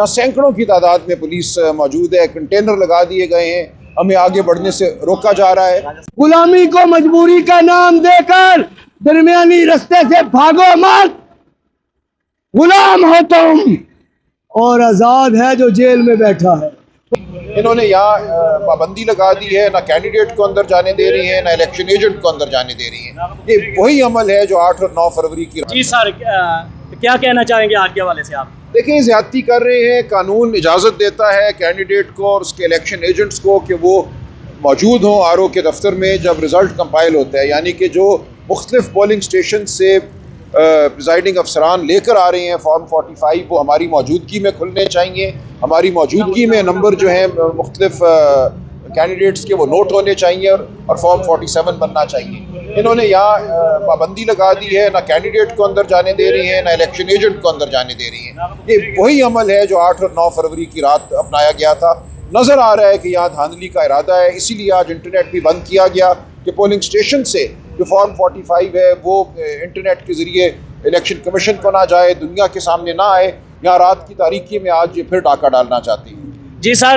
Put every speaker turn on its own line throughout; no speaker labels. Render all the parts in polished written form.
सैकड़ों की तादाद में पुलिस मौजूद है, कंटेनर लगा दिए गए हैं, हमें आगे बढ़ने से रोका जा रहा है।
गुलामी को मजबूरी का नाम देकर दरमियानी रास्ते से भागो मत, गुलाम हो तुम और आजाद है जो जेल में बैठा है।
इन्होंने यहाँ पाबंदी लगा दी है, ना कैंडिडेट को अंदर जाने दे रही है, ना इलेक्शन एजेंट को अंदर जाने दे रही है। ये वही अमल है जो 8 और 9 फरवरी की।
जी सर, क्या कहना चाहेंगे आज के हवाले से आप?
देखिए, ज़्यादती कर रहे हैं। कानून इजाज़त देता है कैंडिडेट को और उसके इलेक्शन एजेंट्स को कि वो मौजूद हों आरओ के दफ्तर में जब रिज़ल्ट कंपाइल होता है, यानी कि जो मुख्तलिफ पोलिंग स्टेशन से प्रिजाइडिंग अफसरान लेकर आ रहे हैं फॉर्म 45, वो हमारी मौजूदगी में खुलने चाहिए। हमारी मौजूदगी में नंबर जो है मुख्तलिफ कैंडिडेट्स के वो नोट होने चाहिए और फॉर्म 47 बनना चाहिए। इन्होंने यहाँ पाबंदी लगा दी है, ना कैंडिडेट को अंदर जाने दे रही है, ना इलेक्शन एजेंट को अंदर जाने दे रही है। ये वही अमल है जो 8 और 9 फरवरी की रात अपनाया गया था। नज़र आ रहा है कि यहाँ धांधली का इरादा है, इसीलिए आज इंटरनेट भी बंद किया गया कि पोलिंग स्टेशन से जो फॉर्म 45 है वो इंटरनेट के ज़रिए इलेक्शन कमीशन को ना जाए, दुनिया के सामने ना आए। यहाँ रात की तारीकी में आज फिर डाका डालना चाहती है।
जी सर,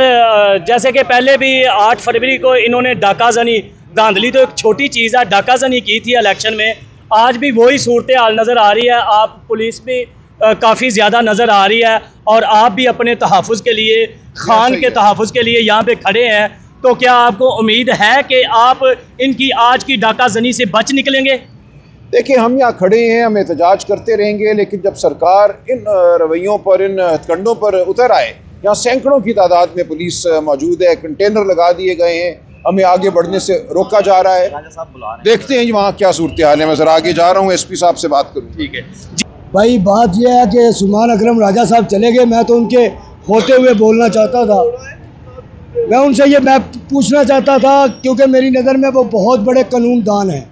जैसे कि पहले भी 8 फरवरी को इन्होंने डाका जनी, धांधली तो एक छोटी चीज़ है, डाका जनी की थी इलेक्शन में। आज भी वही सूरत हाल नज़र आ रही है। आप पुलिस भी काफ़ी ज़्यादा नज़र आ रही है और आप भी अपने तहफ़्फ़ुज़ के लिए, खान के तहफ़्फ़ुज़ के लिए यहाँ पे खड़े हैं। तो क्या आपको उम्मीद है कि आप इनकी आज की डाका जनी से बच निकलेंगे?
देखिए, हम यहाँ खड़े हैं, हम एहतजाज करते रहेंगे, लेकिन जब सरकार इन रवैयों पर, इन हथकंडों पर उतर आए, यहाँ सैकड़ों की तादाद में पुलिस मौजूद है, कंटेनर लगा दिए गए हैं, हमें आगे बढ़ने से रोका जा रहा है। देखते हैं वहाँ क्या सूरत हाल है। मैं ज़रा आगे जा रहा हूँ, एसपी साहब से बात करूँ।
ठीक है
भाई, बात यह है कि सुमान अकरम राजा साहब चले गए, मैं तो उनके होते हुए बोलना चाहता था। मैं उनसे ये मैं पूछना चाहता था, क्योंकि मेरी नज़र में वो बहुत बड़े कानूनदान हैं,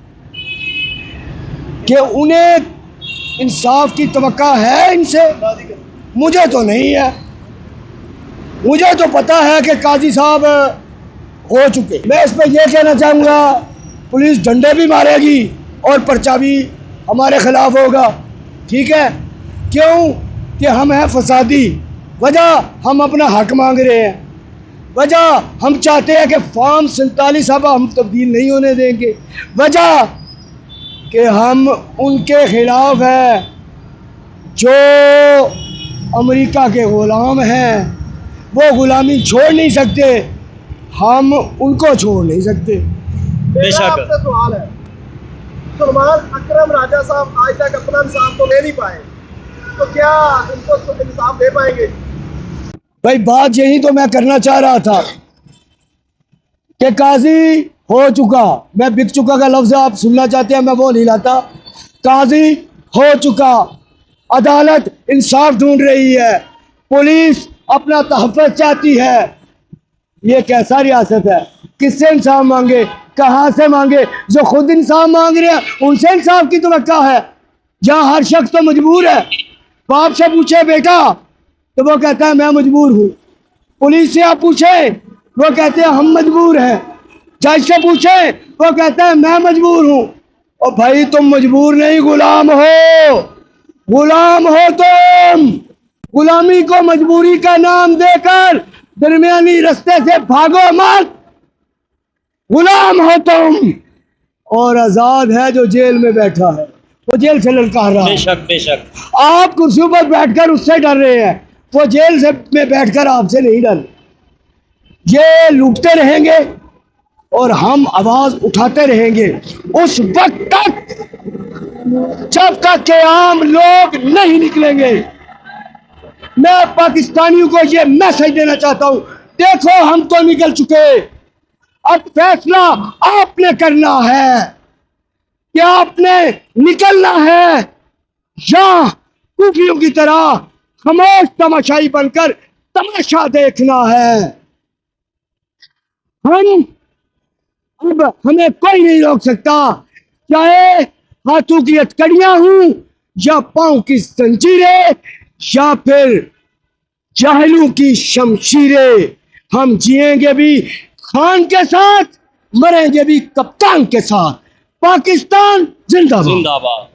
कि उन्हें इंसाफ की तवक्का है इनसे। मुझे तो नहीं है। मुझे तो पता है कि काजी साहब हो चुके। मैं इस पर यह कहना चाहूँगा, पुलिस डंडे भी मारेगी और पर्चा भी हमारे खिलाफ होगा। ठीक है, क्यों कि हम हैं फसादी। वजह हम अपना हक मांग रहे हैं, वजह हम चाहते हैं कि फॉर्म 47 अब हम तब्दील नहीं होने देंगे, वजह कि हम उनके खिलाफ है जो अमेरिका के ग़ुलाम हैं। वो ग़ुलामी छोड़ नहीं सकते, हम उनको छोड़ नहीं सकते।
बेशक।
आपसे सवाल है, सुमान अकरम राजा साहब आज तक अपना इंसाफ तो ले नहीं पाए, तो क्या इनको इंसाफ दे पाएंगे?
भाई, बात यही तो मैं करना चाह रहा था कि काजी हो चुका, मैं बिक चुका का लफ्ज़ आप सुनना चाहते हैं, मैं वो नहीं लाता। काजी हो चुका, अदालत इंसाफ ढूंढ रही है, पुलिस अपना तहफ़्फ़ुज़ चाहती है। ये कैसा रियासत है? किससे इंसाफ मांगे, कहाँ से मांगे? जो खुद इंसाफ मांग रहे हैं उनसे इंसाफ की तवक्का है। जहाँ हर शख्स तो मजबूर है। बाप से पूछे बेटा तो वो कहता है मैं मजबूर हूँ। पुलिस से आप पूछे वो कहते हैं हम मजबूर हैं। जज से पूछे वो कहता है मैं मजबूर हूँ। और भाई, तुम मजबूर नहीं, गुलाम हो, गुलाम हो तुम। गुलामी को मजबूरी का नाम देकर दरमियानी रास्ते से भागो मत, गुलाम हो तुम और आजाद है जो जेल में बैठा है। वो जेल से ललकार रहा है।
बेशक बेशक।
आप कुर्सी पर बैठकर उससे डर रहे हैं, वो जेल से में बैठकर आपसे नहीं डर। ये लूटते रहेंगे और हम आवाज उठाते रहेंगे उस वक्त तक जब तक के आम लोग नहीं निकलेंगे। मैं पाकिस्तानियों को ये मैसेज देना चाहता हूं, देखो हम तो निकल चुके, अब फैसला आपने करना है कि आपने निकलना है या कूफियों की तरह खामोश तमाशाई बनकर तमाशा देखना है। अब हमें कोई नहीं रोक सकता, चाहे हाथों की हथकड़ियां हूं या पांव की जंजीरें या फिर जाहिलों की शमशीरें। हम जिएंगे भी खान के साथ, मरेंगे भी कप्तान के साथ। पाकिस्तान जिंदाबाद।